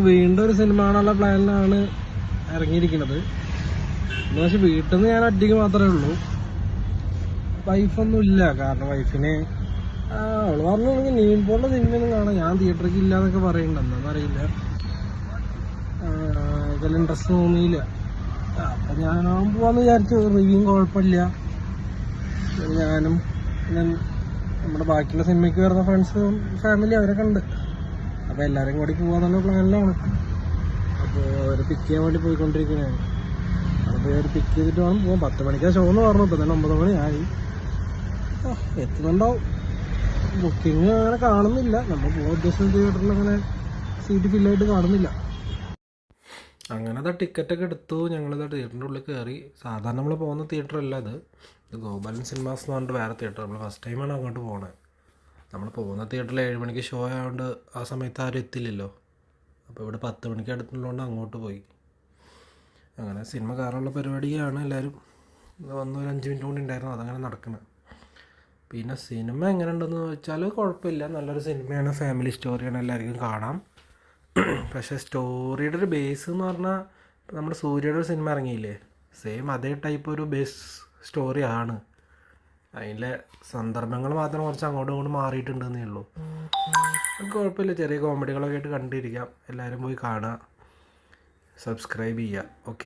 വീണ്ടും ഒരു സിനിമ കാണാനുള്ള പ്ലാനിലാണ് ഇറങ്ങിയിരിക്കുന്നത്. പക്ഷെ വീട്ടിൽ നിന്ന് ഞാൻ ഒറ്റയ്ക്ക് മാത്രമേ ഉള്ളൂ. വൈഫൊന്നും ഇല്ല. കാരണം വൈഫിന് അവള് പറഞ്ഞിട്ടുണ്ടെങ്കിൽ നീൻ പോലുള്ള സിനിമയൊന്നും കാണാം, ഞാൻ തിയേറ്ററിൽ ഇല്ല എന്നൊക്കെ പറയുന്നുണ്ട്. എന്താണെന്ന് അറിയില്ല, ഇതിൽ ഇൻട്രസ്റ്റ് തോന്നിയില്ല. അപ്പൊ ഞാൻ പോവാന്ന് വിചാരിച്ചു. റിവ്യൂ കുഴപ്പമില്ല. ഞാനും പിന്നെ നമ്മുടെ ബാക്കിയുള്ള സിനിമയ്ക്ക് വരുന്ന ഫ്രണ്ട്സും ഫാമിലി അവരൊക്കെ ഉണ്ട്. അപ്പോൾ എല്ലാവരും കൂടി പോകാന്നുള്ള പ്ലാനിലാണ്. അപ്പോൾ അവർ പിക്ക് ചെയ്യാൻ വേണ്ടി പോയിക്കൊണ്ടിരിക്കുന്നതാണ്. അപ്പോൾ അവർ പിക്ക് ചെയ്തിട്ട് വേണം പോകാൻ. 10 മണിക്കാണ് ഷോ എന്ന് പറഞ്ഞു. ഇപ്പോൾ തന്നെ 9 മണിയായി. എത്തുന്നുണ്ടാവും. ബുക്കിങ് അങ്ങനെ കാണുന്നില്ല. നമ്മൾ പോകാൻ ഉദ്ദേശിച്ച തിയേറ്ററിൽ അങ്ങനെ സീറ്റ് ഫില്ലായിട്ട് കാണുന്നില്ല. അങ്ങനെ ടിക്കറ്റൊക്കെ എടുത്തു. ഞങ്ങളിത് തിയേറ്ററിൻ്റെ ഉള്ളിൽ കയറി. സാധാരണ നമ്മൾ പോകുന്ന തിയേറ്റർ അല്ല ഇത് ഗോപാലൻ സിനിമാസ് എന്ന് പറഞ്ഞിട്ട് വേറെ തിയേറ്റർ. നമ്മൾ ഫസ്റ്റ് ടൈമാണ് അങ്ങോട്ട് പോകുന്നത്. നമ്മൾ പോകുന്ന തിയേറ്ററിൽ 7 മണിക്ക് ഷോ ആയതുകൊണ്ട് ആ സമയത്ത് ആരും എത്തില്ലല്ലോ. അപ്പോൾ ഇവിടെ 10 മണിക്ക് അടുത്തുള്ളതുകൊണ്ട് അങ്ങോട്ട് പോയി. അങ്ങനെ സിനിമ കയറാനുള്ള പരിപാടിയാണ്. എല്ലാവരും വന്ന് ഒരു 5 മിനിറ്റ് കൂടി ഉണ്ടായിരുന്നു, അതങ്ങനെ നടക്കുന്നത്. പിന്നെ സിനിമ എങ്ങനെ ഉണ്ടെന്ന് വെച്ചാൽ കുഴപ്പമില്ല, നല്ലൊരു സിനിമയാണ്. ഫാമിലി സ്റ്റോറിയാണ്, എല്ലാവർക്കും കാണാം. പക്ഷേ സ്റ്റോറിയുടെ ഒരു ബേസ് എന്ന് പറഞ്ഞാൽ നമ്മുടെ സൂര്യയുടെ ഒരു സിനിമ ഇറങ്ങിയില്ലേ, സെയിം അതേ ടൈപ്പ് ഒരു ബേസ് സ്റ്റോറിയാണ്. അതിലെ സന്ദർഭങ്ങൾ മാത്രം കുറച്ച് അങ്ങോട്ടും ഇങ്ങോട്ടും മാറിയിട്ടുണ്ടെന്നേ ഉള്ളൂ. കുഴപ്പമില്ല, ചെറിയ കോമഡികളൊക്കെ ആയിട്ട് കണ്ടിരിക്കാം. എല്ലാവരും പോയി കാണുക, സബ്സ്ക്രൈബ് ചെയ്യുക. ഓക്കെ.